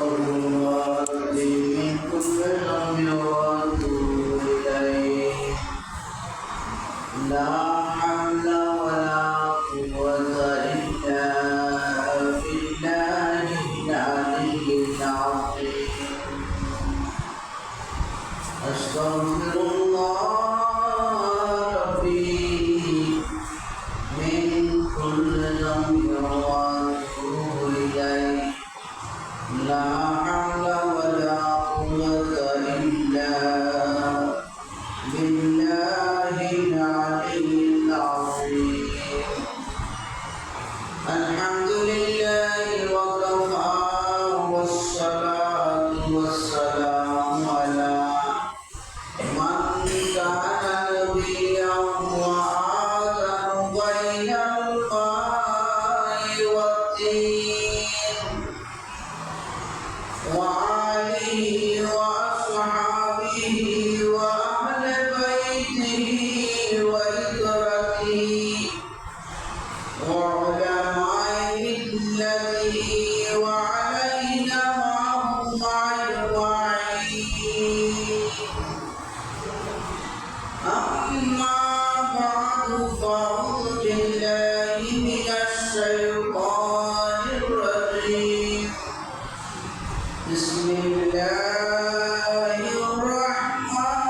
أستغفر الله العظيم من كل ذنب وأتوب إليه. لا حول ولا قوة إلا بالله العلي العظيم. أستغفر الله ربي من كل ذنب وأتوب إليه. لا حول ولا قوة إلا بالله العلي العظيم. الحمد لله وكفى والصلاة والسلام على من كان نبيا وآدم بين الماء والطين وآله وأصحابه وأهل بيته وإخوته وعلماء ملته وعلينا معهم أجمعين. أما بعد فأعوذ بالله من الشيطان الرجيم. بسم الله الرحمن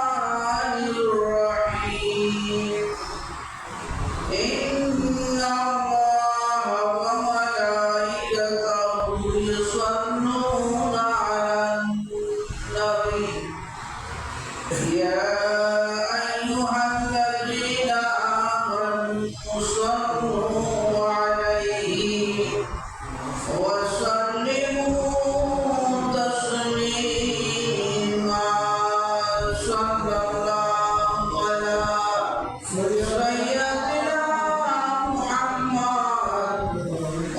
الرحيم. إن الله وملائكته يصلون على النبي يا أيها الذين آمنوا صلوا عليه وسلموا تسليما. صلى الله على سيدنا محمد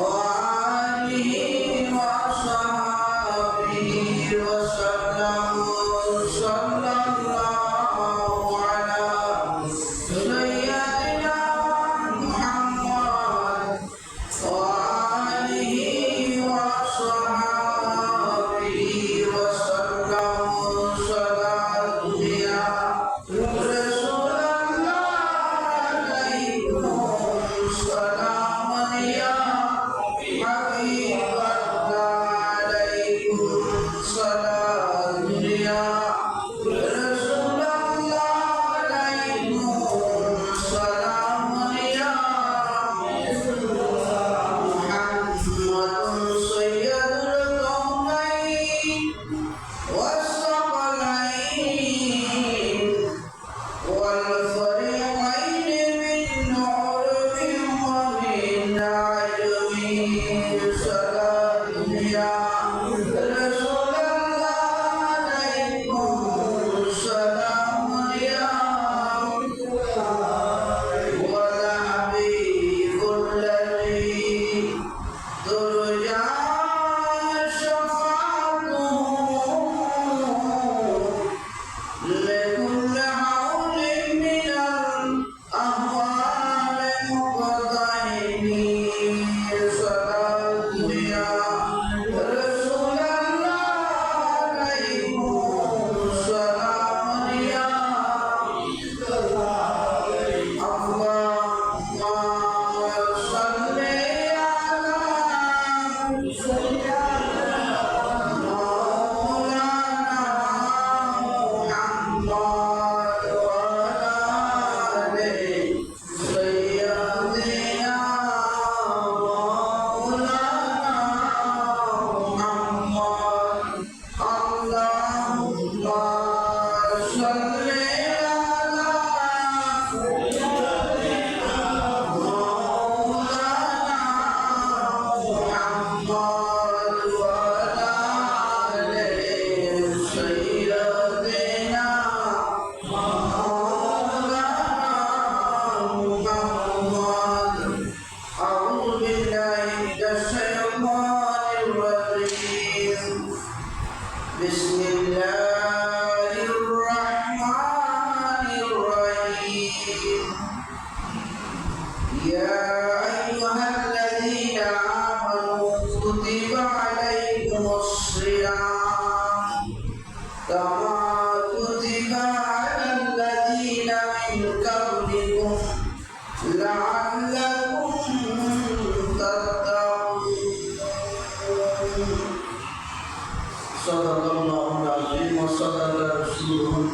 وآله وصحبه وسلم. صلى الله على سيدنا محمد وآله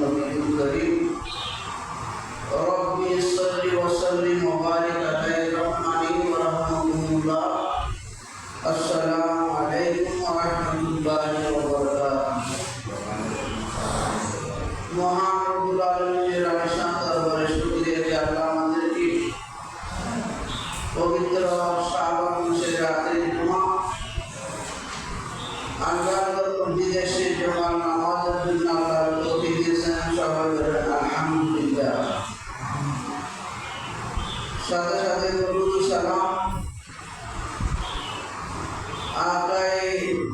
النبي الكريم ربي صل وسلم وبارك على الرحمن ورحمه الله السلام عليكم ورحمة الله وبركاته মহান রব্বুল আলামিনের আশান দরবারে শুকরিয়া যে আল্লাহ আমাদেরকে পবিত্র শাবান মাসের রাতের জুমা আল্লাহর মসজিদে জুমার নামাজের জন্য আল্লাহ তৌফিক দিয়েছেন। সবাই বলেন আলহামদুলিল্লাহ। সাথে সাথে দরুদ সালাম আকায়ে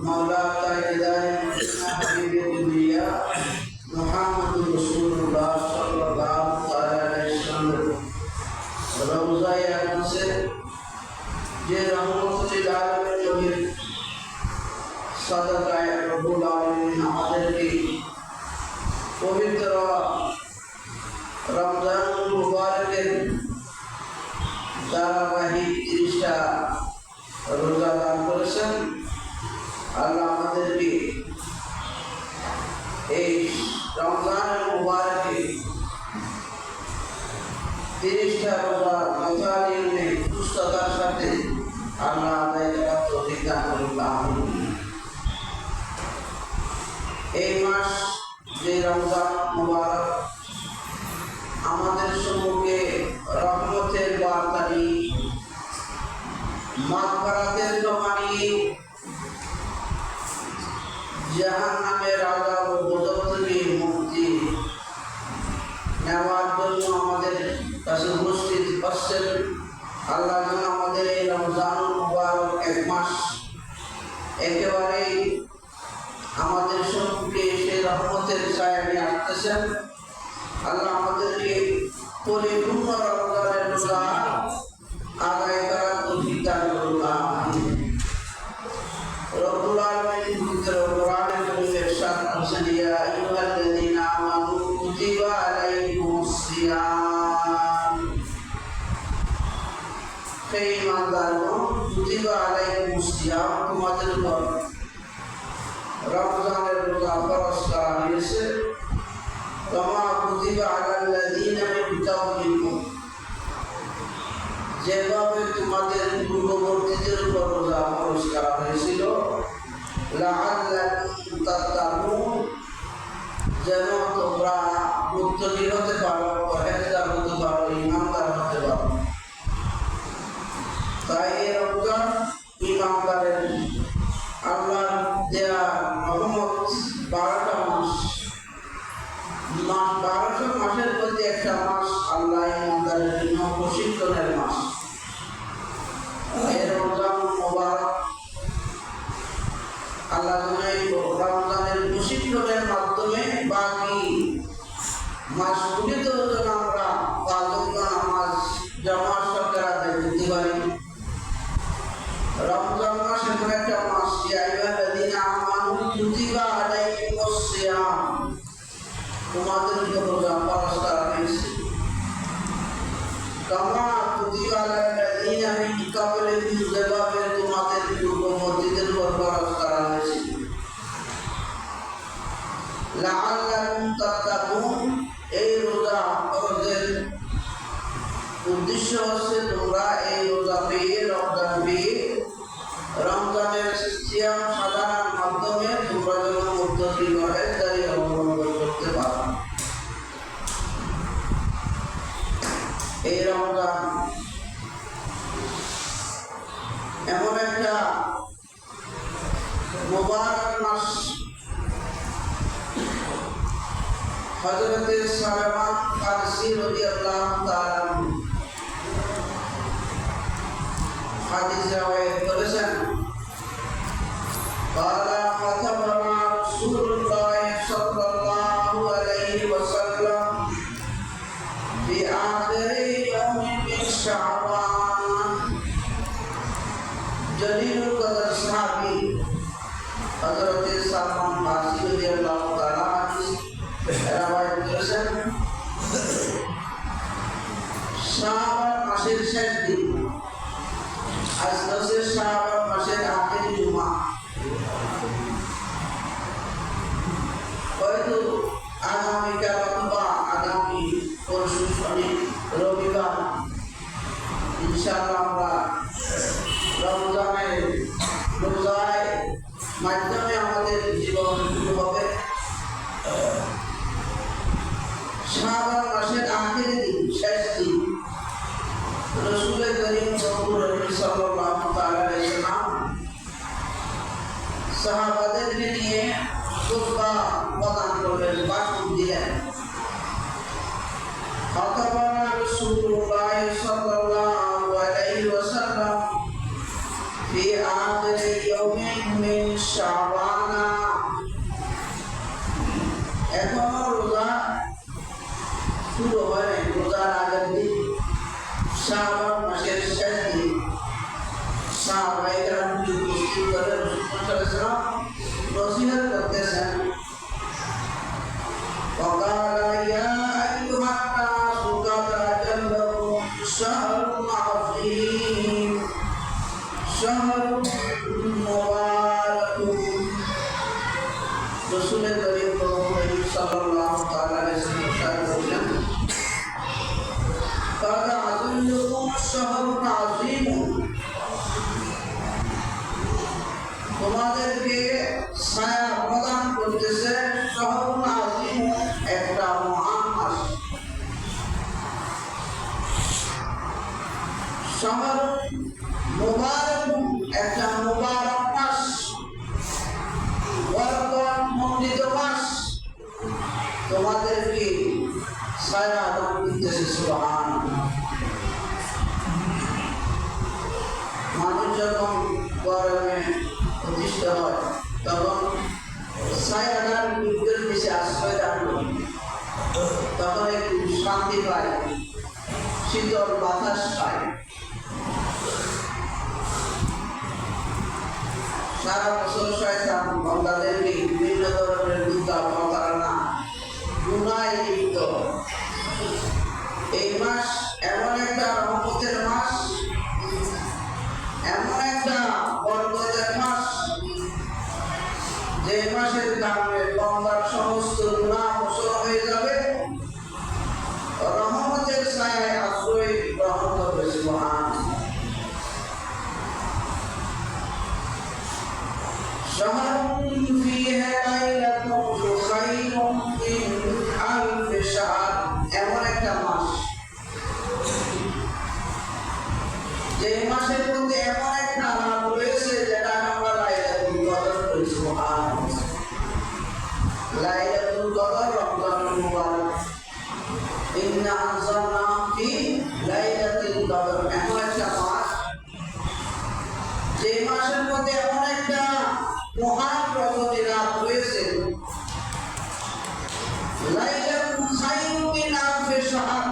মাওলা তাইদায়ে হাবিবে দুনিয়া মুহাম্মদুর রাসূলুল্লাহ সাল্লাল্লাহু আলাইহি ওয়াসাল্লাম রওজায়ে আকসে যে রহমতুল আলামিন নবীর সাদাকায়ে রব্বুল আলামিন আমাদেরকে পবিত্র রমজানুল মুবারকের ধারাবাহিক 30টা রোজা দান করেছেন। আল্লাহ আমাদেরকে এই রমজানুল মুবারকে 30টা রোজা মাথা নিয়ে সুস্থতার সাথে আল্লাহ আদায় করার তৌফিক দান করুন। আমিন। এই মাস যে রমজান মুবারক আমাদের সম্মুখে রহমতের বার্তা নিয়ে মাগফিরাতের দোয়া নিয়ে জাহান্নামের আযাব ও গজব থেকে মুক্তি নেওয়ার জন্য আমাদের কাছে উপস্থিত হচ্ছেন। আল্লাহ যেন আমাদের এই রমজানুল মুবারক এক মাস একেবারে আমাদের সম্মুখে এসে রহমতের ছায়া নিয়ে আসতেছেন। আল্লাহ আমাদেরকে পরিপূর্ণ রমজানের রোজা আদায় করার তৌফিক দান করুন। আমিন। রব্বুল আলামিন পবিত্র কোরআনে কারীমে ইরশাদ করেছেন, ইয়া আইয়ুহাল্লাযীনা আমানু কুতিবা আলাইকুমুস সিয়াম। হে ঈমানদারগণ, কুতিবা আলাইকুমুস সিয়াম, তোমাদের উপর রমজানের রোজা ফরজ করা হয়েছে। কামা কুতিবা আলাল্লাযীনা মিন ক্বাবলিকুম, যেভাবে তোমাদের পূর্ববর্তীদের উপর রোজা ফরজ করা হয়েছিল। লাআল্লাকুম তাত্তাকুন, যেন তোমরা মুত্তাকি হতে পারো, পরহেজগার হতে পারো, ঈমানদার হতে পারো। তাই এই রমজান ঈমানদারের আল্লাহর দেয়া রহমত 12টা মাস 12টা মাসের মধ্যে একটা মাস আল্লাহ ঈমানদারের জন্য প্রশিক্ষণের মাস। এই রমজান মুবারক আল্লাহ যেন এই রমজানের প্রশিক্ষণের মাধ্যমে বাকি মাসগুলিতেও যেন আমরা 5 ওয়াক্ত নামাজ জামাত সহকারে আদায় করতে পারি। রমজান মাস এমন একটা মাস, ইয়া আইয়ুহাল্লাযীনা আমানু কুতিবা আলাইকুমুস সিয়াম, তোমাদের উপর রোজা ফরজ করা হয়েছে। কামা কুতিবা আলাল্লাযীনা মিন ক্বাবলিকুম, যেভাবে তোমাদের পূর্ববর্তীদের উপর ফরজ করা হয়েছে। লাআল্লাকুম তাত্তাকুন, এই রোজা ফরজের উদ্দেশ্য হচ্ছে তোমরা এই রোজা পেয়ে, রমজান পেয়ে, রমজানের সিয়াম সাধনার মাধ্যমে তোমরা যেন মুত্তাকি পরহেজগারি অবলম্বন করতে পারো। এই রমজান এমন একটা মুবারক মাস, হযরত সালমান ফারসি রাদিয়াল্লাহু তাআলা হাদিস রাওয়ায়াত করেছেন, قال خطبنا رسول الله صلى الله عليه وسلم في آخر يوم من شعبان। جليل القدر صحابي হযরত সালমান ফারসি রাদিয়াল্লাহু তাআলা হাদিস রাওয়ায়াত করেছেন, শাবান মাসের শেষ দিন, আজ হচ্ছে শাবান মাসের আখেরি জুমা। হয়তো আগামীকাল রোজার মাধ্যমে আমাদের জীবন শুরু হবে। শাবান মাসের আখের দিন, শেষ দিন, রাসূল করিম সাল্লাল্লাহু তাআলা আলাইহি ওয়াসাল্লাম সাহাবাদেরকে নিয়ে খুতবা প্রদান করলেন, ভাষণ দিলেন। খাতাবানা রাসূলুল্লাহ সাল্লাল্লাহু আলাইহি ওয়াসাল্লাম ফি আখির ইয়াউমিন মিন শাবান। এখন রোজা শুরু হয়, রোজার আগের দিন, শাবান মাসের শেষ দিন। সাহাবায়ে কেরামকে উপস্থিত করে রাসূল সাল্লাল্লাহু আলাইহি ওয়াসাল্লাম নসিহত করতেছেন। وقال يا أيها الناس قد أجلكم شهر عظيم شهر مبارك। رسول করিম সাল্লাল্লাহু তাআলা আলাইহি ওয়াসাল্লাম বলেন, قد أجلكم شهر عظيم, তোমাদেরকে ছায়া প্রদান করতেছে শহরুল আযীম, একটা মহান মাস। শহরুল মুবারক, একটা মুবারক মাস, বরকত মণ্ডিত মাস, তোমাদেরকে ছায়া দান করতেছে। সুবহানাল্লাহ। মানুষ যখন গরমে অতিষ্ঠ হয় তখন ছায়াদার বৃক্ষের নিচে আশ্রয় দান করে, তখন একটু শান্তি পায়, শীতল বাতাস পায়। সারা বছর শয়তান বান্দাদেরকে বিভিন্ন ধরনের দুর্গা প্রতারণা গুনায় লিপ্ত। এই মাস এমন একটা রহমতের মাস, এমন একটা বরকতের মাস, যে মাসের কারণে বান্দার সমস্ত গুনাহ মোচন হয়ে যাবে, রহমতের ছায়ায় আশ্রয় গ্রহণ করবে। সুবহানাল্লাহ। শাহরুন ফীহা লাইলাতুন খায়রুম মিন আলফি শাহর, এমন একটা মাস, যে মাসের মধ্যে এমন একটা রাত রয়েছে যেটা আমরা লাইলাতুল কদর বলি। সুবহানাল্লাহ। লাইলাতুল কদর রমজানুল মুবারক, ইন্না আনজালনাহু ফি লাইলাতুল কদর, এমন একটা মাস, যে মাসের মধ্যে এমন একটা মহান রজনী রাত রয়েছে। লাইলাতুন খায়রুম মিন আলফি শাহর,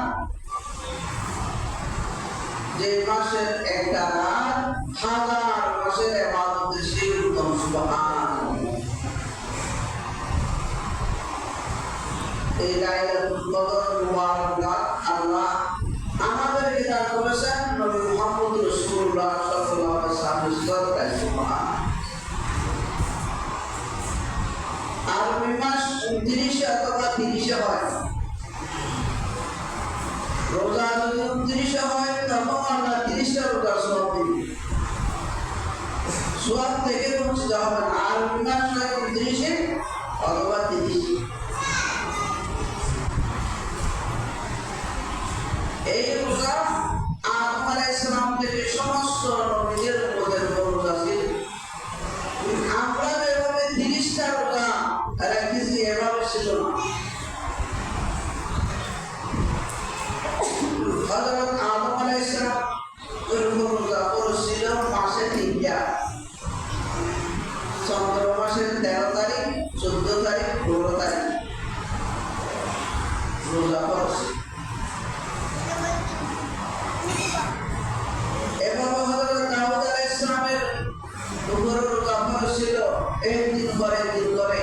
যে মাসের একটা রাত হাজার মাসের ইবাদতের চেয়ে উত্তম। সুবহানাল্লাহ। এই লাইলাতুল কদর মুবারক রাত আল্লাহ আমাদেরকে দান করেছেন নবী মুহাম্মদ রাসূলুল্লাহ সাল্লাল্লাহু আলাইহি ওয়াসাল্লাম। সুবহানাল্লাহ। আরবি মাস 29 অথবা 30 হয়। রোজা যদি 29 হয় তখন আল্লাহ 30টা রোজার সওয়াব দিবেন। সওয়াব থেকে বঞ্চিত হবে না। আরবি মাস হয় 29 অথবা 30। এই রোজা আদম আলাইহিস সালাম থেকে সমস্ত নবীদের উপরে রোজা ছিল। আমরা যেভাবে 30টা রোজা রাখতেছি এভাবে ছিল না। হযরত আদম আলাইহিস সালাম রোজা করেছিল মাসে 3টা, চন্দ্র মাসের 13 তারিখ, 14 তারিখ, 15 তারিখ রোজা করেছিল। এভাবে হযরত দাউদ আলাইহিস সালামের উপর রোজা করেছিল একদিন করে দিন করে।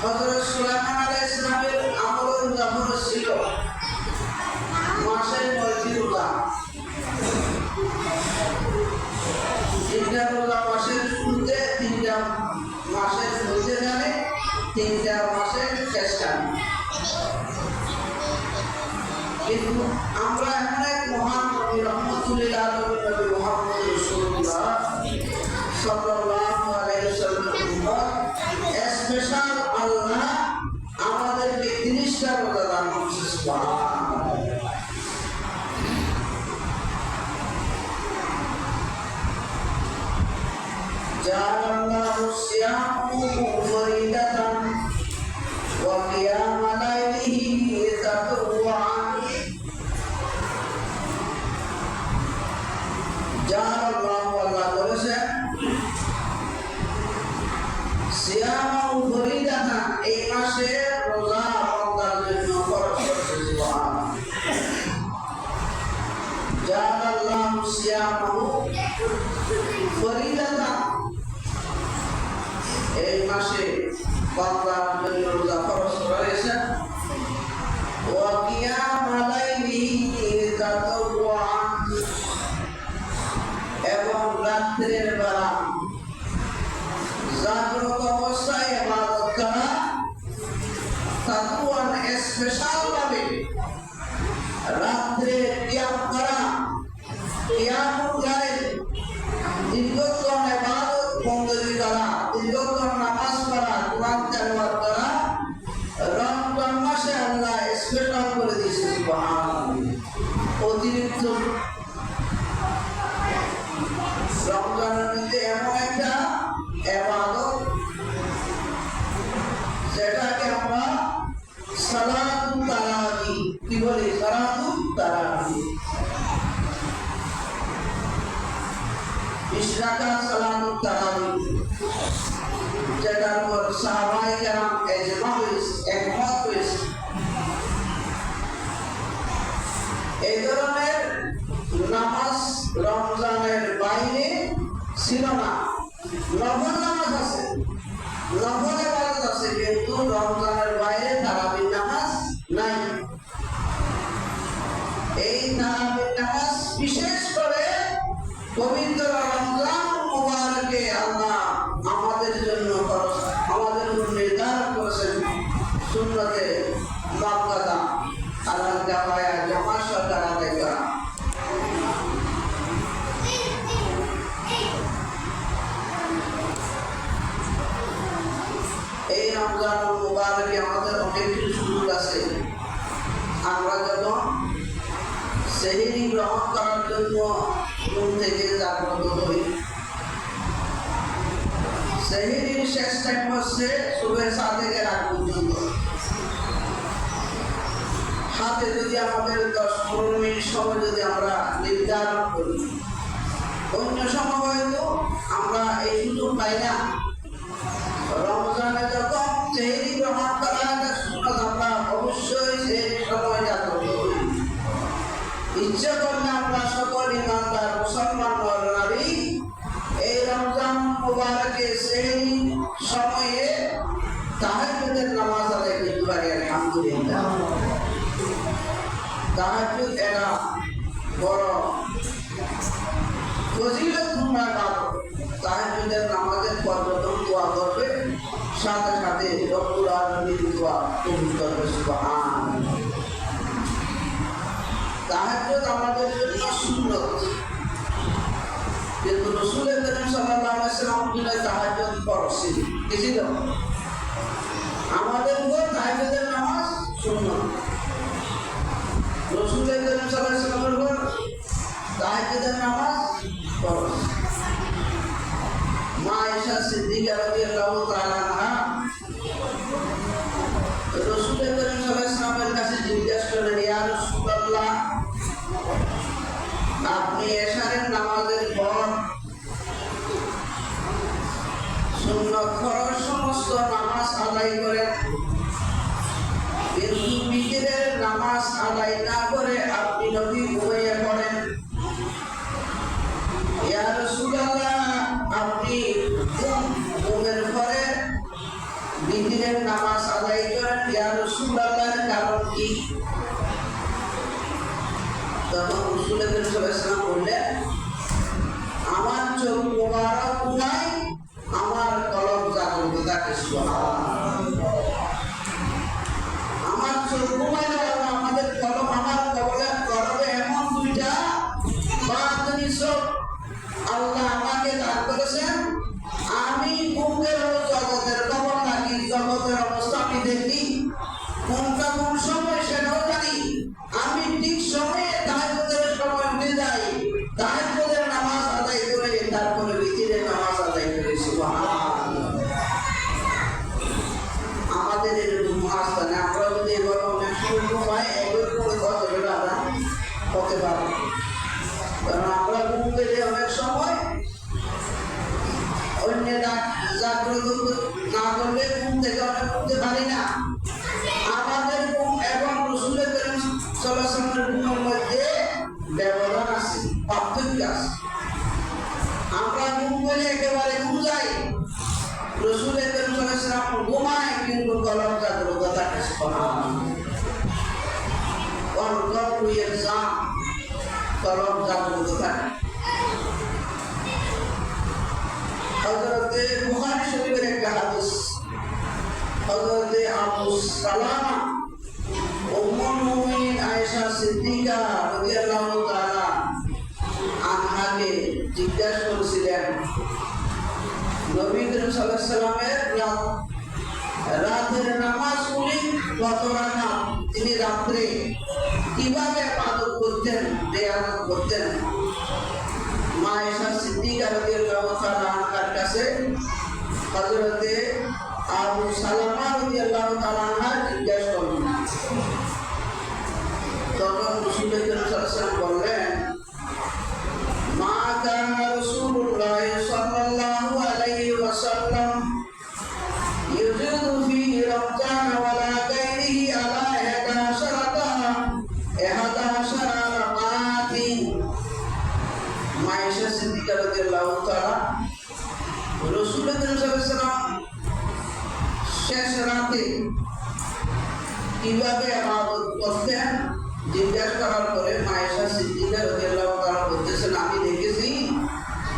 হযরত সুলাইমান আলাইহিস সালামের আমল রোজা করেছিল মাসের 9টি রোজা। 3টা রোজা মাসের শুরুতে, 3টা মাসের মধ্যখানে, 3টা মাসের শেষখানে। কিন্তু আমরা এমন এক মহান নবী রহমতুল্লিল আলামিন নবী মুহাম্মদ রাসূলুল্লাহ জাআলাল্লাহু সিয়ামাহু ফরিদাতান ওয়া কিয়ামা লাইলিহি তাতওয়াআন জাআলাল্লাহু আল্লাহ করেছেন সিয়ামাহু ফরিদাতান এই মাসে রোজা বান্দার জন্য ফরজ করেছে সুবহানাল্লাহ জাআলাল্লাহু সিয়ামাহু ফরিদাতান এই মাসে বান্দার জন্য রোজা ফরজ করেছে ওয়া কিয়ামা লাইলিহি তাতওয়াআন এবং রাতের বেলা জাগ্রত অবস্থায় ইবাদত করা তাতওয়ান স্পেশাল ভাবে রাত্রে কিয়াম করা কিয়ামুল লাইল দীর্ঘক্ষণ ইবাদত বندگی করা দীর্ঘক্ষণ নামাজ পড়া কোরআন তেলাওয়াত করা রমজান মাসে আল্লাহ স্পেশাল করে দিয়েছে সুবহানাল্লাহ অতিরিক্ত রমজানের মধ্যে এমন একটা ইবাদত যেটাকে আমরা সালাতুত তারাবি কি বলি সালাতুত তারাবি ইশরাকাত সালাতুত তারাবি যেটার উপর সাহাবায়ে কেরাম ইজমা হয়েছে একমত হয়েছে এই ধরনের নামাজ রমজানের বাইরে ছিল না নফল নামাজ আছে নফল ইবাদত আছে কিন্তু রমজানের বাইরে তারাবির নামাজ নাই এই তারাবির নামাজ বিশেষ করে পবিত্র রমজান মুবারকে আল্লাহ আমাদের জন্য আমাদের জন্য নির্ধারণ করেছেন সুন্নতে মুআক্কাদা আল্লাহ জামায়া জামা সরকার আদায় করা এই রমজান মুবারকে আমাদের অনেক কিছু সুযোগ আছে আমরা যখন সেহরি গ্রহণ করার জন্য ঘুম থেকে জাগ্রত হই সেহরির শেষ টাইম হচ্ছে সুবহ 7 থেকে রাত পর্যন্ত হাতে যদি আমাদের 10-15 মিনিট সময় যদি আমরা নির্ধারণ করি অন্য সময় হয়তো আমরা এই সুযোগ পাই না রমজানে যখন সেহরি গ্রহণ করা হয় সুন্নাত আমরা অবশ্যই সেই সময় জাগ্রত হই ইচ্ছা করলে আমরা সকল ইমানদার মুসলমান নারী এই রমজান মুবারকে সেহরি সময়ে তাহাজ্জুদের নামাজ আদায় করতে পারি আলহামদুলিল্লাহ তাহাজ্জুদ এটা বড় ফজিলতপূর্ণ ইবাদত তাহাজ্জুদের নামাজের পর্যটন দোয়া করবে সাথে সাথে রব্বুল আলামিন দোয়া কবুল করবে সুবহানাল্লাহ তাহাজ্জুদ আমাদের জন্য সুন্নত কিন্তু রাসূল করিম সাল্লাল্লাহু আলাইহি ওয়াসাল্লাম বলেন তাহাজ্জুদ ফরজ কি ছিল আমাদের উপর তাহাজ্জুদের নামাজ সুন্নত রাসূল করিম সাল্লাল্লাহু আলাইহি ওয়াসাল্লামের উপর তাহাজ্জুদের নামাজ ফরজ মা আয়েশা সিদ্দিকা রাদিয়াল্লাহু তাআলা আনহা রাসূল করিম সাল্লাল্লাহু আলাইহি ওয়াসাল্লামের কাছে জিজ্ঞাসা করলেন ইয়া রাসূলুল্লাহ আপনি এশারের নামাজের পর সুন্নত ফরজ সমস্ত নামাজ আদায় করেন কিন্তু বিকেলের নামাজ আদায় না করে আপনি নবী ঘুমিয়ে পড়েন ইয়া রাসূলুল্লাহ আপনি ঘুমের পরে বিকেলের নামাজ আদায় করেন ইয়া রাসূলুল্লাহর কারণ কি তখন রাসূল সাল্লাল্লাহু আলাইহি ওয়াসাল্লাম বললেন আমার চোখ মোবারক নাই আমার কলব জাগ্রত থাকে সুবহানাল্লাহ আমার চোখ ঘুমায় না আমাদের কলব আমার কলবে এমন দুইটা বাদনি চোখ আল্লাহ আমাকে দান করেছেন আমি ঘুমের জগতের খবর নাকি জগতের অবস্থা আমি দেখি কোনটা কোন সময় সেটাও জানি আমি ঠিক সময়ে তাহাজ্জুদের সময় উঠে যাই তাহাজ্জুদের নামাজ আদায় করে তারপরে বিকেলের নামাজ আদায় করে বলে একেবারে বুঝাই রসুলের করিম সাল্লাল্লাহু আলাইহি ওয়াসাল্লাম ঘুমায় কিন্তু কলম জাগ্রত থাকে সুবহানাল্লাহ والقلب يلزم কলম জাগ্রত থাকে হযরত বুখারী শরীফের একটা হাদিস হযরত আবু সালামা উম্মুল মুমিনিন আয়েশা সিদ্দিকা রাদিয়াল্লাহু তাআলা আনহাকে জিজ্ঞাসা করেছিলেন নবী করিম সাল্লাল্লাহু আলাইহি ওয়াসাল্লামের রাতের নামাজগুলি কত রাকাত তিনি রাত্রে কিভাবে ইবাদত করতেন রিয়াজত করতেন মা আয়েশা সিদ্দিকা রাদিয়াল্লাহু তাআলা আনহার কাছে হযরত আবু সালামা রাদিয়াল্লাহু তাআলা আনহা জিজ্ঞাসা করলেন তখন রাসূল সাল্লাল্লাহু আলাইহি ওয়াসাল্লাম বললেন মা কানা রাসূলুল্লাহ সাল্লাল্লাহু আলাইহি ওয়াসাল্লাম ইউজিদু ফি রমজান ওয়ালা গায়রিহি আলা 11 রাকাতিন মা আয়েশা সিদ্দিকা রাদিয়াল্লাহু তাআলা রাসূল সাল্লাল্লাহু আলাইহি ওয়াসাল্লাম শেষ রাতে কিভাবে ইবাদত করতেন জিজ্ঞাসা করার পরে মা আয়েশা সিদ্দিকা রাদিয়াল্লাহু তাআলা বলতেছেন আমি দেখেছি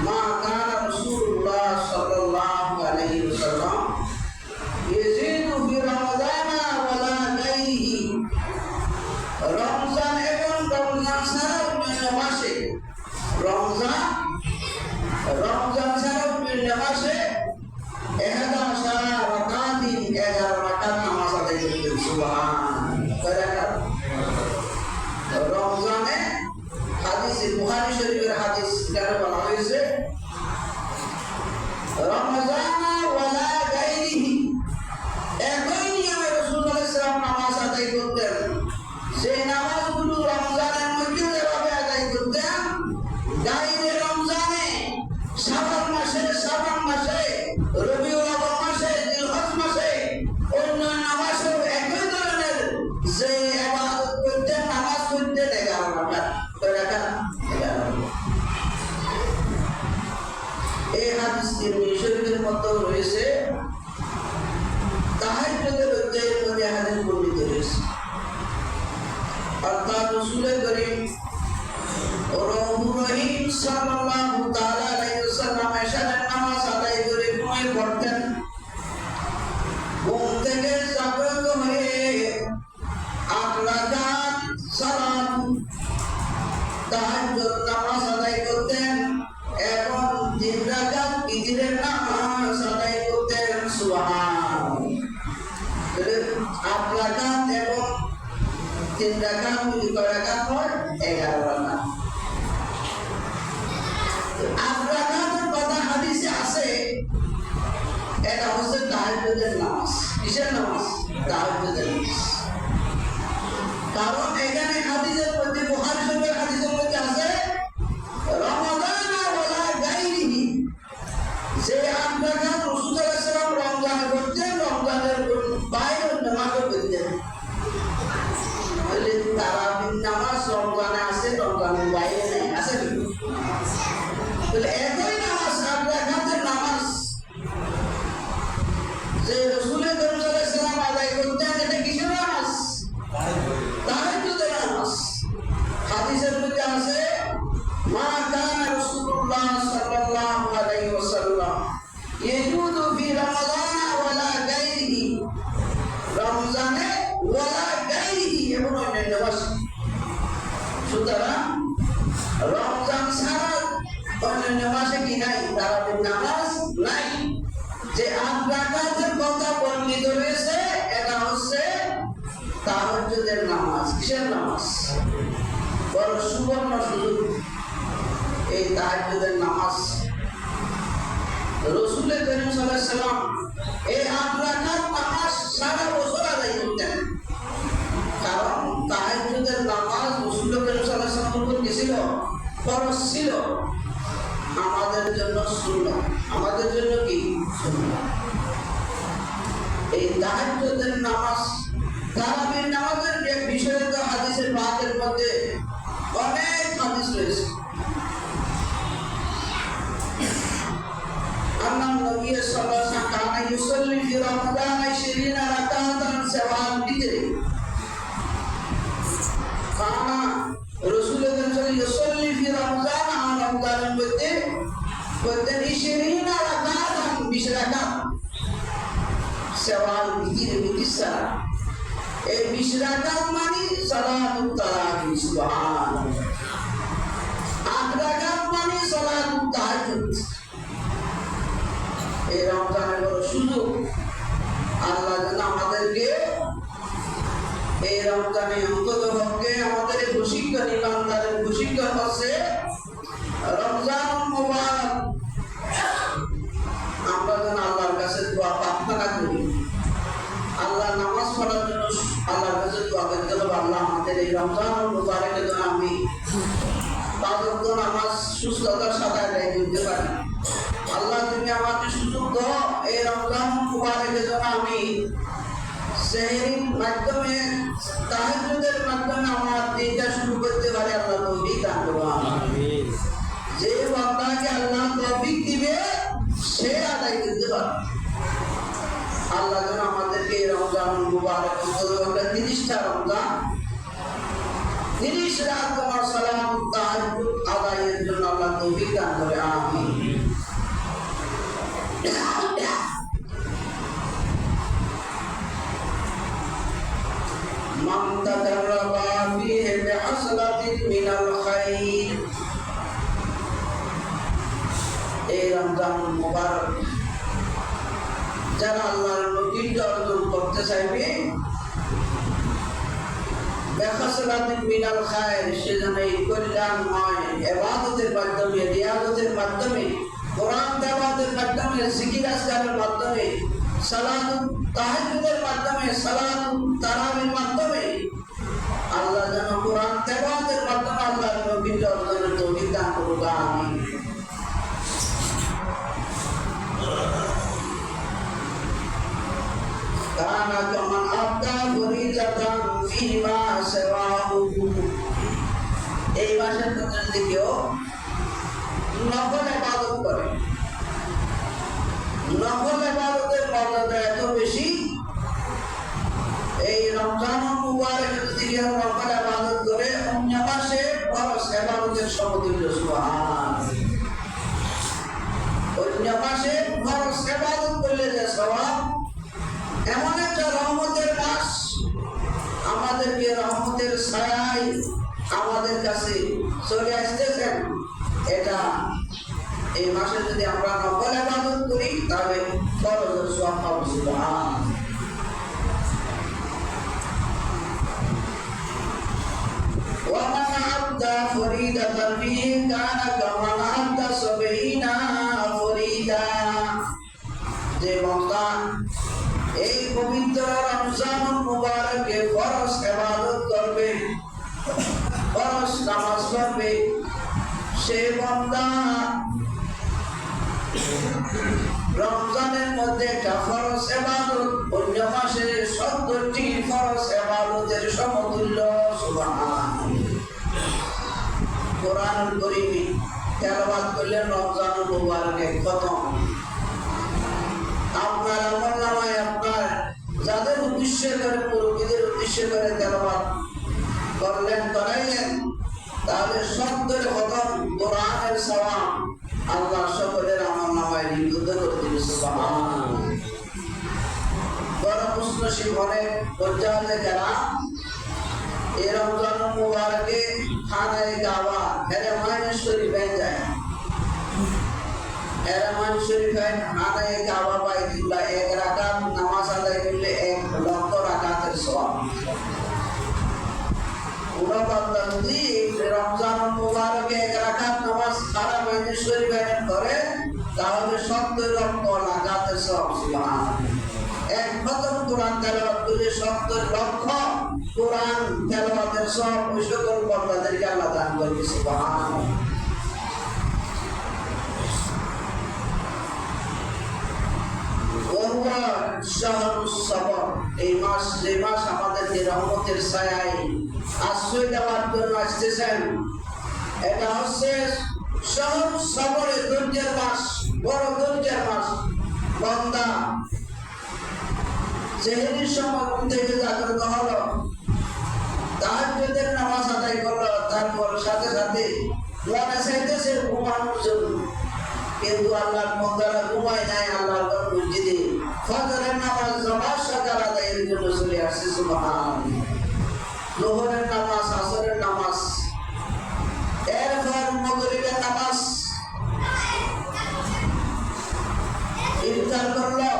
মা কানা রাসূলুল্লাহ সাল্লাল্লাহু আলাইহি ওয়াসাল্লাম ইয়াজিদু ফি রমাদান ওয়ালা গায়রিহি রমজান এবং রমজান ছাড়া অন্যান্য মাসে রমজান ছাড়া অন্যান্য মাসে 11 রাকাতিন 11 রাকাত নামাজ আদায় করতেন সুবহানাল্লাহ রমজানে হাদিসে বুখারী শরীফের হাদিস যেটা বলা হয়েছে রমজান ওয়ালা গায়রিহি একই নিয়মে রাসূলুল্লাহ সাল্লাল্লাহু আলাইহি ওয়াসাল্লাম নামাজ আদায় করতেন সেই নামাজগুলো রমজানের মধ্যে যেভাবে আদায় করতেন গায়রে রমজানে শাবান মাসে রবিউল আউয়াল মাসে জিলহজ মাসে অন্যান্য মাসেও একই ধরনের যে ইবাদত করতেন নামাজ পড়তেন 11 রাকাত কয় রাকাত 11 এই হাদিস তিরমিজি শরীফের মধ্যে রয়েছে তাহাজ্জুদের অধ্যায়ের মধ্যে হাদিস বর্ণিত রয়েছে অর্থাৎ রাসূল করিম রহিম সাল্লাল্লাহু তাআলা আলাইহি ওয়াসাল্লাম এশারের নামাজ আদায় করে ঘুমিয়ে পড়তেন ঘুম থেকে জাগ্রত হয়ে 8 রাকাত সালাত তাহাজ্জুদ নামাজ আদায় করতেন এবং 3 রাকাত বিতরের নামাজ আদায় করতেন সুবহানাল্লাহ 8 রাকাত এবং 3 রাকাত মিলে কয় রাকাত হয় 11 রাকাত রাকাতের কথা হাদিসে আছে এটা হচ্ছে তাহাজ্জুদের নামাজ কিসের নামাজ তাহাজ্জুদের নামাজ কারণ এখানে হাদিসের মধ্যে বুখারী শরীফের হাদিসের মধ্যে আছে রমাদান ওয়ালা গায়রিহি যে 8 রাকাত রাসূল সাল্লাল্লাহু আলাইহি ওয়াসাল্লাম রমজানে করতেন রমজানের বাইরে নামাজ পড়তেন বলে তারাবির নামাজ রমজানে আছে রমজানের বাইরে নেই আছে বলে একই নামাজ 8 রাকাতের নামাজ যে রাসূল করিম সাল্লাল্লাহু আলাইহি ওয়াসাল্লাম আদায় করতেন এটা কিসের নামাজ তাহাজ্জুদের নামাজ হাদিসের মধ্যে আছে মা কানা রাসূলুল্লাহ সাল্লাল্লাহু আলাইহি ওয়াসাল্লাম ইয়াজুদু ফি রমাদান ওয়ালা গায়রিহি রমজানে ওয়ালা গায়রিহি এবং অন্যান্য মাসে সুতরাং রমজান ছাড়া অন্যান্য মাসে কি নাই তারাবির নামাজ নাই যে 8 রাকাতের কথা বর্ণিত রয়েছে এটা হচ্ছে তাহাজ্জুদের নামাজ কিসের নামাজ বড় সুবর্ণ সুযোগ এই তাহাজ্জুদের নামাজ রাসূল করিম সাল্লাল্লাহু আলাইহি ওয়াসাল্লাম এই 8 রাকাত নামাজ সারা বছর আদায় করতেন কারণ তাহাজ্জুদের নামাজ রাসূল করিম সাল্লাল্লাহু আলাইহি ওয়াসাল্লামের উপর কি ছিল ফরজ ছিল আমাদের জন্য সুন্নাহ আমাদের জন্য কি সুন্নাহ এই তাহাজ্জুদের নামাজ তারাবির নামাজের যে বিষয়ে তো হাদিসের বাতের মধ্যে অনেক হাদিস রয়েছে صلى الله عليه وسلم كان يصلي في رمضان 20 ركعة سواء الفجر كان رسول الله صلى الله عليه وسلم يصلي في رمضان المدة 20 ركعة 20 ركعة سواء الفجر بالصلاة 20 ركعة মানে সালাতুত তারাবি সুবহানাল্লাহ 8 রাকাত মানে সালাতুত তাহাজ্জুদ এই রমজানের বড় সুযোগ আল্লাহ যেন আমাদেরকে এই রমজানে অন্তত পক্ষে আমাদের প্রশিক্ষণ ইমানদারের প্রশিক্ষণ হচ্ছে রমজান মুবারক আমরা যেন আল্লাহর কাছে দোয়া প্রার্থনা করি আল্লাহ নামাজ পড়ার জন্য আল্লাহর কাছে দোয়া করতে হবে আল্লাহ আমাদের এই রমজান মুবারকে যেন আমি 5 ওয়াক্ত নামাজ সুস্থতার সাথে আদায় করতে পারি আল্লাহ তুমি আমাকে সুযোগ দাও এই রমজান মুবারকে যেন আমি সেহরির মাধ্যমে তাহাজ্জুদের মাধ্যমে আমার দিনটা শুরু করতে পারি আল্লাহ তৌফিক দান করুন আমিন যে বান্দাকে আল্লাহ তৌফিক দিবে সে আদায় করতে পারবে আল্লাহ যেন আমাদেরকে এই রমজান মুবারক অন্তত 30টা রমজান 30 রাত তোমার সালাম তাহাজ্জুদ আদায়ের জন্য আল্লাহ তৌফিক দান করে আমিন من تقرب فيه بحسنة من الخير এই রমজান মুবারক যারা আল্লাহর নৈকট্য অর্জন করতে চাইবে বেখাসরাতিন মিনাল খায়র সেজন্য এই কল্যাণময় ইবাদতের মাধ্যমে রিয়াদতের মাধ্যমে কোরআন তেলাওয়াতের মাধ্যমে জিকির আজকারের মাধ্যমে সালাতুত তাহাজ্জুদের মাধ্যমে সালাতুত তারাবির মাধ্যমে আল্লাহ যেন কোরআন তেলাওয়াতের মাধ্যমে আল্লাহর নৈকট্য অর্জনের তৌফিক দান করুন আমিন কানা কামান আবদা ফরিজাতান ফিমা সাওয়াহু এই মাসের মধ্যে যদি কেউ নফল ইবাদত করে নফল ইবাদতের মর্যাদা এত বেশি এই রমজান মুবারকে যদি কেউ নফল ইবাদত করে অন্য মাসে ফরজ ইবাদতের সমতুল্য সুবহানাল্লাহ অন্য মাসে ফরজ ইবাদত করলে যে সওয়াব এমন একটা রহমতের মাস আমাদেরকে রহমতের ছায়ায় আমাদের কাছে চলে আসতেছেন এটা এই মাসে যদি আমরা নফল ইবাদত করি তাহলে ফরজের সওয়াব পাবো সুবহানাল্লাহ ওয়া মান আবদা ফরিদাতান ফিহি কানা কামান আবদা 70 ফরিদা যে বান্দা এই পবিত্র রমজান মুবারকে ফরজ ইবাদত করবে ফরজ নামাজ পড়বে সে বান্দা রমজানের মধ্যে একটা ফরজ ইবাদত অন্য মাসে 70টি ফরজ ইবাদতের সমতুল্য সুবহানাল্লাহ কোরআনুল কারীম তেলাওয়াত করলে রমজান মুবারকে খতম আপনার আমলনামায় আপনার যাদের উদ্দেশ্য করে মুরব্বিদের উদ্দেশ্য করে তেলাওয়াত করলেন করাইলেন তাহলে সত্তর খতম কোরআনের সওয়াব আল্লাহ সকলের আমলনামায় লিপিবদ্ধ করে দিবে সুবহানাল্লাহ বড় খুশনসিব অনেক পর্যায়ে যারা এই রমজান মুবারকে খানায়ে কাবা হেরামাইন শরীফে যায় হেরামাইন শরীফে খানায়ে কাবা বাইতুল্লাহ 1 রাকাত নামাজ আদায় করলে 1 লক্ষ রাকাতের সওয়াব পুরো বান্দা যদি রমজান মুবারকে 1 রাকাত নামাজ হারামাইন শরীফে করে তাহলে 70 লক্ষ রাকাতের সওয়াব সুবহানাল্লাহ এক খতম কোরআন তেলাওয়াত করলে 70 লক্ষ কোরআন তেলাওয়াতের সওয়াব ওই সকল বান্দাদেরকে আল্লাহ দান করবে সুবহানাল্লাহ শাহরুস সবর এই মাস যে মাস আমাদেরকে রহমতের ছায়ায় আশ্রয় দেওয়ার জন্য আসতেছেন এটা হচ্ছে শাহরুস সবরের ধৈর্যের মাস বড় ধৈর্যের মাস বান্দা সেহরির সময় ঘুম থেকে জাগ্রত হলো, তাহাজ্জুদের নামাজ আদায় করলো, তারপর সাথে সাথে মনে চাইতেছে ঘুমানোর জন্য, কিন্তু আল্লাহর বান্দারা ঘুমায় নাই। আল্লাহর মসজিদে ফজরের নামাজ জমা সকাল আদায়ের জন্য চলে আসছে। সুবহানাল্লাহ। যোহরের নামাজ, আসরের নামাজ, এরপর মাগরিবের নামাজ, ইফতার করলো।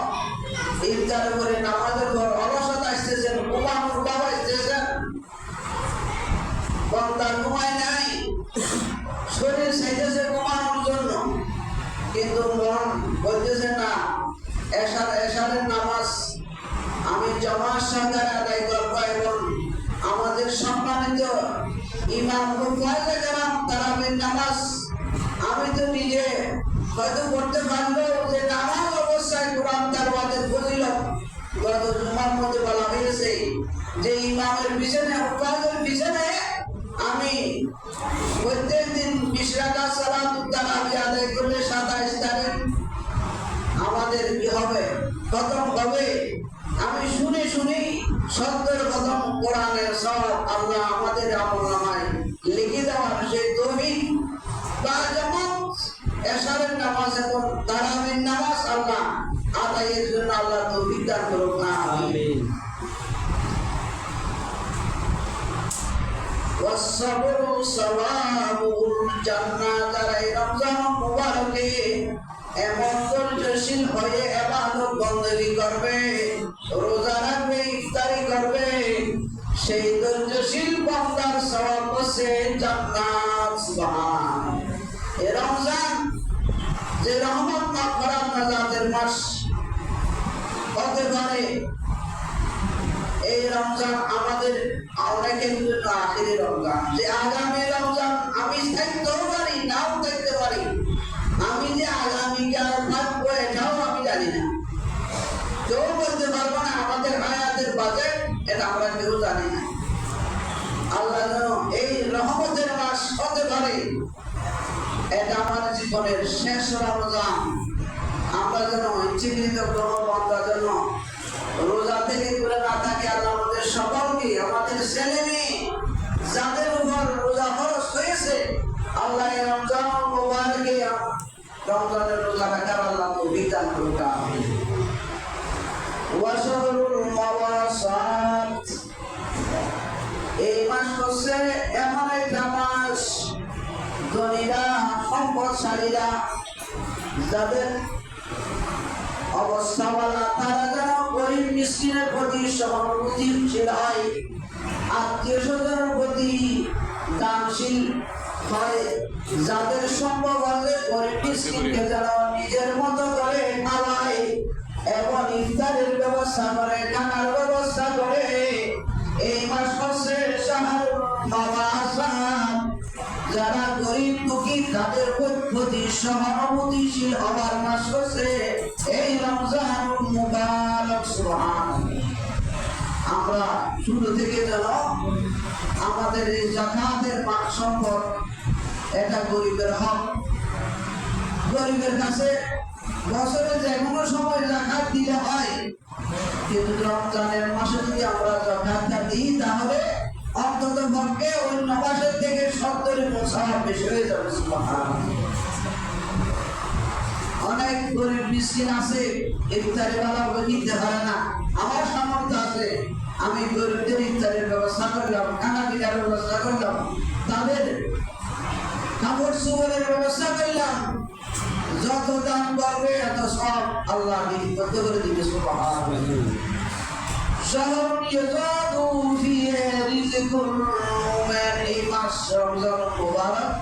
ইফতার করে নামাজের পর অলসতা আসতেছেন, ঘুমানোর বাবা আসতেছেন, বান্দা ঘুমায় নাই, শরীর চাইতেছে ঘুমানোর জন্য, কিন্তু মন বলতেছে না এশারের নামাজ আমি জামাত সহকারে আদায় করবো, এবং আমাদের সম্মানিত ইমাম হুফাজে কেরাম তারাবির নামাজ আমি তো নিজে হয়তো করতে পারলেও যে নামাজ অবস্থায় কোরআন তেলাওয়াতের ফজিলত গত জুমার মধ্যে বলা হয়েছে যে ইমামের পিছনে হুফাজের পিছনে আমি প্রত্যেক দিন 20 রাকাত সালাতুত তারাবি আদায় করলে 27 তারিখ আমাদের কি হবে, খতম হবে। আমি শুনে 70 খতম কোরআনের সব আল্লাহ আমাদের আমলনামায় লিখে দেওয়ার সেই তৌফিক বা জামাত এশারের নামাজ এবং তারাবির নামাজ আল্লাহ আদায়ের জন্য আল্লাহ তৌফিক দান করুন। আমিন। ওয়াসসাবরু সাওয়াবুল জান্নাহ। যারা এই রমজান মুবারকে এমন ধৈর্যশীল হয়ে ইবাদত বندگی করবে, রোজা রাখবে, ইফতারি করবে, সেই ধৈর্যশীল বান্দার সওয়াব হচ্ছে জান্নাত। সুবহানাল্লাহ। এই রমজান যে রহমত মাগফিরাত নাজাতের মাস হতে পারে, এই রমজান আমাদের অনেকের জন্য আখিরি রমজান, যে আগামী রমজান আমি থাকতেও পারি নাও থাকতে পারি, আমি যে আগামীকাল থাকবো এটাও আমি জানি না, কেউ বলতে পারবো না। আমাদের হায়াতের বাজেট এটা আমরা কেউ জানি না। আল্লাহ যেন এই রহমতের মাস হতে পারে, এটা আমার জীবনের শেষ রমজান। আমরা যেন ইচ্ছাকৃত কোনো বান্দা যেন রোজা থেকে দূরে না থাকে। আল্লাহ আমাদের সকলকে, আমাদের ছেলে মেয়ে যাদের উপর রোজা ফরজ হয়েছে, আল্লাহ এই রমজান মুবারকে রমজানের রোজা রাখার আল্লাহ তৌফিক দান করুন। আমিন। ওয়াশরুল মাওয়াসাত। এই মাস হচ্ছে এমন একটা মাস, ধনীরা, সম্পদশালীরা, যাদের অবস্থাওয়ালা, তারা যেন গরিব মিসকিনের প্রতি সহানুভূতিশীল হয়, আত্মীয় স্বজনের প্রতি দানশীল হয়, যাদের সম্ভব হলে গরিব মিসকিনকে যেন নিজের মতো করে খাওয়ায় এবং ইফতারের ব্যবস্থা করে, খানার ব্যবস্থা করে। এই মাস হচ্ছে শাহরুল মাওয়াসাত। যারা গরিব দুঃখী তাদের প্রতি সহানুভূতিশীল হবার মাস হচ্ছে এই রমজানুল মুবারক। সুবহানাল্লাহ। আমরা শুরু থেকে যেন আমাদের এই যাকাতের মাল সম্পদ, এটা গরিবের হক। গরিবের কাছে বছরে যে কোনো সময় যাকাত দিলে হয়, কিন্তু রমজানের মাসে যদি আমরা যাকাতটা দিই তাহলে অন্তত পক্ষে অন্য মাসের থেকে 70 গুণ সওয়াব বেশি হয়ে যাবে। সুবহানাল্লাহ। অনেক গরিব মিসকিন আছে, ইফতারি বেলা দিতে পারে না, আমার সামর্থ্য আছে, আমি গরিবদের ইফতারের ব্যবস্থা করলাম, খানা পিনার ব্যবস্থা করলাম, তাদের কাপড় চোপড়ের ব্যবস্থা করলাম। যত দান করবে এত সব আল্লাহ বদ্ধ করে দিবে। সুবহানাল্লাহ। শাহরুন ইয়াজাদু ফিহি রিজকুল মুমিন। এই মাস রমজান মুবারক,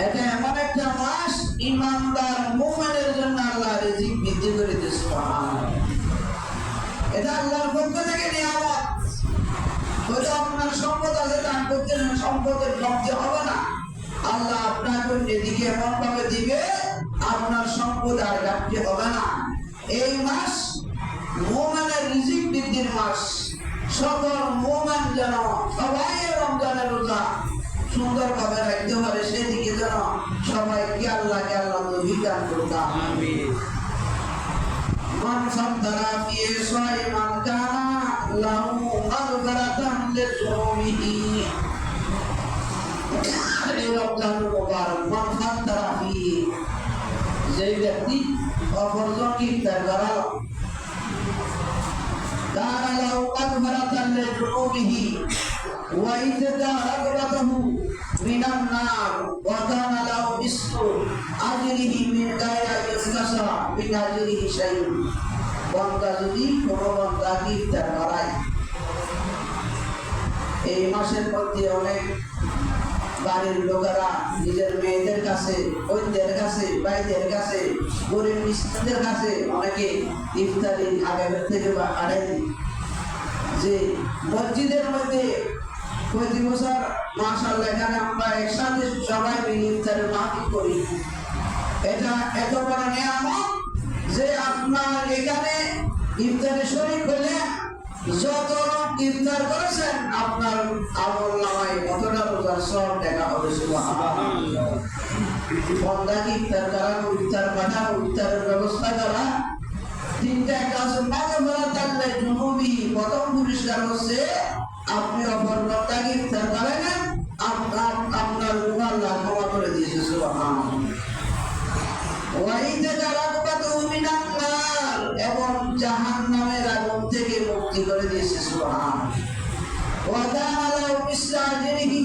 এটা এমন একটা মাস ইমানদার মুমিনের জন্য আল্লাহ রিজিক বৃদ্ধি করে দিয়েছে। সুবহানাল্লাহ। এটা আল্লাহর পক্ষ থেকে নিয়ামত। হয়তো আপনার সম্পদ আছে, দান করতে সম্পদের কমতি হবে না, আল্লাহ আপনাকে এদিকে এমন ভাবে দিবে আপনার সম্পদ আর ঘাটতি হবে না। এই মাস মুমিনের রিজিক বৃদ্ধির মাস। সকল মুমিন যেন সবাই রমজানের রোজা সুন্দরভাবে রাখতে পারে, সেদিকে যেন সবাইকে আল্লাহ তৌফিক দান করুন। আমিন। মান ফাদ্দারা ফি সাইমান কানা লাহু মাগফিরাতান লিযুনুবিহি এই রমজান মুবারক মান ফাদ্দারা ফি যে ব্যক্তি অপরজনকে ইফতার করালো কানা লাহু মাগফিরাতান লিযুনুবিহি ওয়া ইযা রাগবাতাহু মিনান নার ওয়া কানা লাহু বিসু আজরিহি মিন গায়রা ইয়াসকাসা মিন আজরিহি শাইউন বান্দা যদি কোনো বান্দাকে ইফতার করায় এই মাসের মধ্যে অনেক বাড়ির লোকেরা নিজের মেয়েদের কাছে বইদের কাছে ভাইদের কাছে গরিব মিসকিনদের কাছে অনেকে ইফতারি আগে থেকে আড়াই যে মসজিদের মধ্যে প্রতি বছর মাশাআল্লাহ এখানে আমরা একসাথে সবাই মিলে ইফতারের মাহফিল করি। এটা এত বড় নিয়ামত যে আপনার এখানে ইফতারে শরীক হলে যত লোক ইফতার করেছেন আপনার আমল নামায় কতটা রোজার সব দেখা হবে। সুবহানাল্লাহ। বন্দাকে ইফতার করা, ইফতার পাঠানো, ইফতারের ব্যবস্থা করা, তিনটা কাজ মাগফিরাতান লিযুনুবিহি। প্রথম পুরস্কার হচ্ছে আপনি অপর বান্দাকে ইফতার করালেন, আপনার গুনাহ আল্লাহ ক্ষমা করে দিয়েছে। সুবহানাল্লাহ। ওয়া ইযা রাগবাতাহু মিনান নার এবং জাহান্নামের আগুন থেকে মুক্তি করে দিয়েছে। সুবহানাল্লাহ। ওয়া কানা লাহু বিসু আজরিহি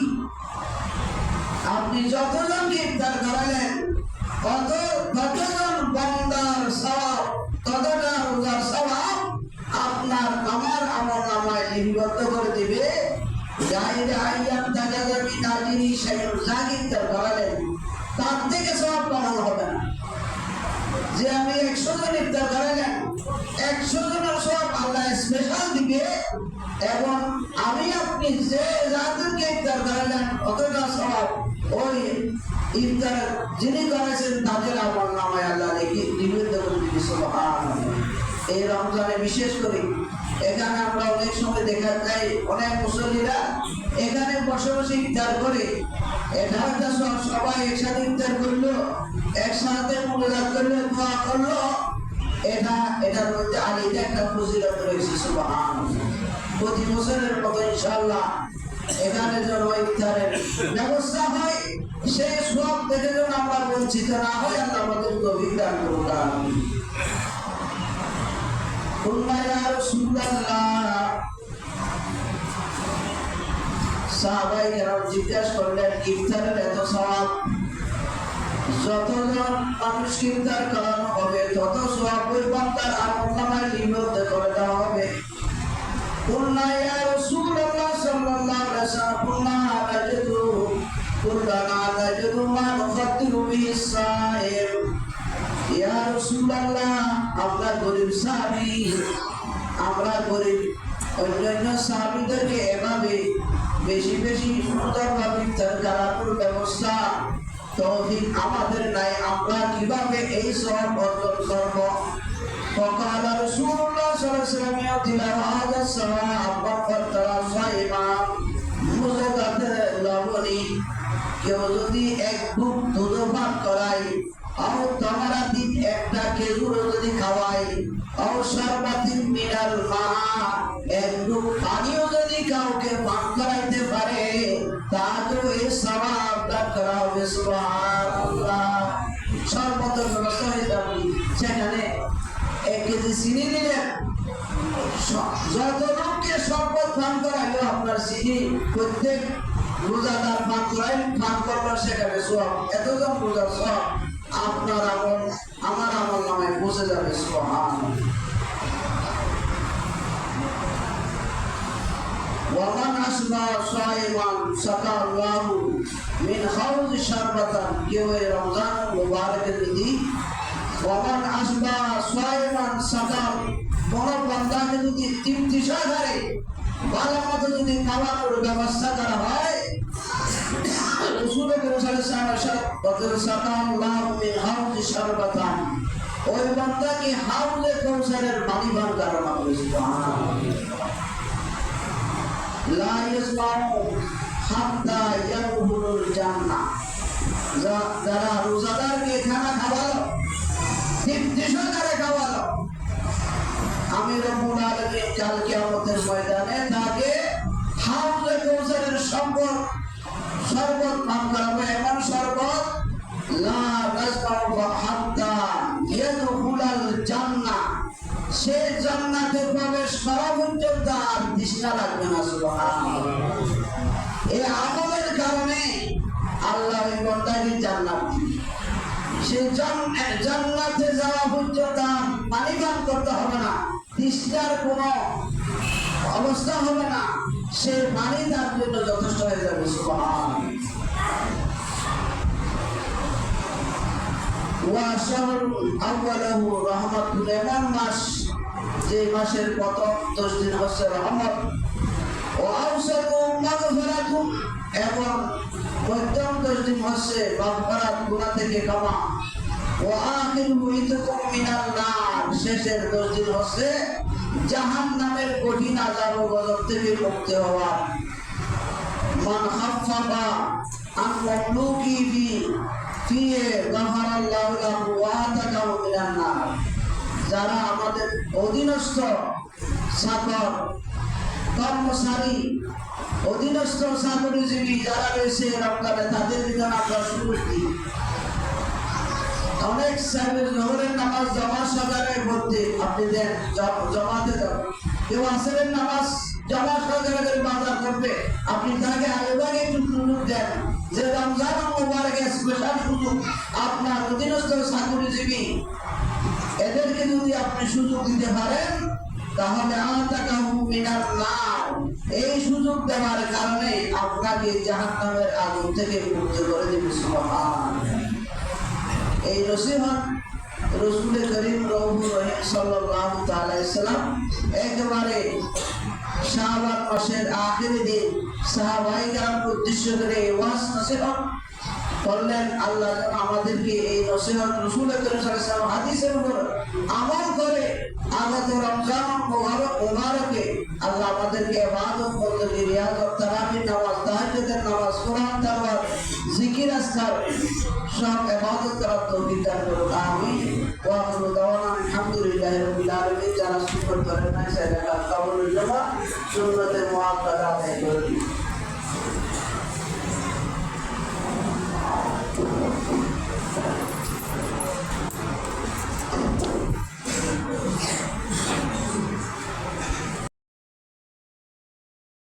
আপনি যতজনকে ইফতার করালেন ততজন বান্দার সওয়াব, ততটা রোজার সওয়াব আপনার আমার আমল নামায় লিপিবদ্ধ করে দিবে। গায়রা আইয়াম তাজাযা মিন আজরিহি শাইউন যাকে ইফতার করালেন তার থেকে সওয়াব কমানো হবে না। যে আমি 100 জন ইফতার করালেন 100 জনের সব আল্লাহ স্পেশাল দিবে এবং আমি আপনি যে যাদেরকে ইফতার করালেন অতটা সওয়াব ওই ইফতার যিনি করেছেন তাদের আমল নামায় আল্লাহ নিবেদিত করে দিবে। সুবহানাল্লাহ। এই রমজানে বিশেষ করে এখানে আমরা অনেক সময় দেখা যায় অনেক মুসল্লিরা এখানে বসে বসে ইফতার করে। এটা একটা সবাই একসাথে ইফতার করলো, একসাথে মুনাজাত করলো, দোয়া করলো, এটার মধ্যে আলাদা একটা ফজিলত রয়েছে। সুবহানাল্লাহ। প্রতি বছরের মতো ইনশাআল্লাহ এখানে যেন ইফতারের ব্যবস্থা হয়, সেই সওয়াব থেকে যেন আমরা বঞ্চিত না হই, আল্লাহ আমাদের তৌফিক দান করুন। আমিন। কুল্লা ইয়া রাসূলুল্লাহ সাহাবায়ে কেরাম জিজ্ঞাসা করলেন ইফতারের এত সওয়াব, যতজন মানুষকে ইফতার করানো হবে তত সওয়াব ওই বান্দার আমল নামায় লিপিবদ্ধ করে দেওয়া হবে। কুল্লা ইয়া রাসূলুল্লাহ সাল্লাল্লাহু আলাইহি ওয়াসাল্লাম কুল্লানা নাজিদু মা নুফাত্তিরু বিহি সাইম। ইয়া রাসূলুল্লাহ আমরা গরিব সাহাবী, আমরা গরিব অন্যান্য সাহাবীদেরকে এভাবে বেশি বেশি সুন্দরভাবে ইফতার করানোর ব্যবস্থা তৌফিক আমাদের নাই, আমরা কিভাবে এই সওয়াব অর্জন করব? فقال رسول الله صلى الله عليه وسلم يأتي له هذا الثواب ففتر صائما مزقت لبني কেউ যদি এক বুক দুধ পান করায় আর তোমারা দিন একটা খেজুর যদি খাওয়ায় আর সর্বাধিক মিনাল মা এক বুক পানিও যদি কাউকে পান করাইতে পারে তাহলে এই সওয়াব দান করা হবে। সুবহানাল্লাহ। সর্বতর ব্যবস্থা হয়ে যাবে, সেখানে 1 কেজি চিনি দিলেন, যত লোককে শরবত পান করাইলো আপনার চিনি প্রত্যেক রোজাদার পান করলো সেখানে সওয়াব, এতজন রোজার সওয়াব আপনার আমল আমার আমল নামায় পৌঁছে যাবে। সুবহানাল্লাহ। ওয়ামান আসবা সাইমান সাকাল্লাহু মিন হাউজ শারবাতান। কেউ এই রমজান মুবারকের দিনে ওয়ামান আসবা সাইমান সাকাল কোন বান্দাকে যদি তৃপ্তি সহকারে ভালো মতো যদি খাওয়ানোর ব্যবস্থা করা হয়, রাসূল ওই বান্দাকে হাউজে কাউসারের পানি পান করানো হবে। লা ইয়াসমাউ হাত্তা ইয়াদখুলুল জান্নাহ। যারা রোজাদারকে খানা খাওয়ালো, তৃপ্তি সহকারে খাওয়ালো, আমি রব্বুল আলামিন কাল কিয়ামতের ময়দানে তাকে হাউজে কাউসারের শরবত পান করাবো, এমন শরবত লা নাজমাউ হাত্তা ইয়াদখুলাল জান্নাহ, সে জান্নাতে প্রবেশ করা পর্যন্ত আর তৃষ্ণা লাগবে না। সুবহানাল্লাহ। এই আমলের কারণে আল্লাহ এই বান্দাকে জান্নাত দিবেন। সে জান্নাতে যাওয়া পর্যন্ত পানি পান করতে হবে না, তৃষ্ণার কোনো অবস্থা হবে না, সে পানি তার জন্য যথেষ্ট হয়ে যাবে। সুবহানাল্লাহ। এমন মাস যে মাসের প্রথম 10 দিন হচ্ছে রহমত, এবং মধ্যম 10 দিন হচ্ছে মাগফিরাত, গুনাহ থেকে ক্ষমা, শেষের 10 দিন হচ্ছে জাহান্নামের কঠিন আযাব ও গজব থেকে মুক্তি হওয়া। মান খাফফা আন মামলুকি ফি গাফারাল্লাহু লাহু ওয়া আতাকাহু মিনান নার, যারা আমাদের অধীনস্থ চাকর কর্মচারী, অধীনস্থ চাকরিজীবী যারা রয়েছে রমজানে, তাদের ভিতরে আমরা সুযোগ দিই। অনেক জোহরের নামাজ জমা সজারে ভর্তি, আপনি দেন জমাতে যান। কেউ আসরের নামাজ জমা সজারে বাজার করবে, আপনি তাকে আগেভাগে একটু সুযোগ দেন যে রমজান মুবারকে স্পেশাল সুযোগ আপনার অধীনস্থ চাকরিজীবী, এদেরকে যদি আপনি সুযোগ দিতে পারেন তাহলে আতাকাহু মিনান নার, এই সুযোগ দেওয়ার কারণে আপনাকে জাহান্নামের আগুন থেকে মুক্ত করে দিবে। সুবহানাল্লাহ। এই নসিহত রাসূল করিম রউফুর রহিম সাল্লাল্লাহু তাআলা আলাইহি সাল্লাম একেবারে শাবান মাসের আখিরি দিন সাহাবায়ে কেরামকে উদ্দেশ্য করে ওয়াজ নসিহত করলেন। আল্লাহ যেন আমাদেরকে এই নসিহত রাসূল করিম সাল্লাল্লাহু আলাইহি ওয়াসাল্লাম হাদিসের উপর আমল করে আগত রমজান মুবারকে আল্লাহ আমাদেরকে ইবাদত, বندگی, রিয়াজত, তারাবির নামাজ, তাহাজ্জুদের নামাজ, কোরআন তেলাওয়াত, জিকির আজকার সব ইবাদত করার তৌফিক দান করুন। আমিন। ওয়া আখিরু দাওয়ানা আলহামদুলিল্লাহি রাব্বিল আলামিন। যারা শুকর করেন না সেটা কবুল জমা সুন্নতে মুআক্কাদা আদায় করুন।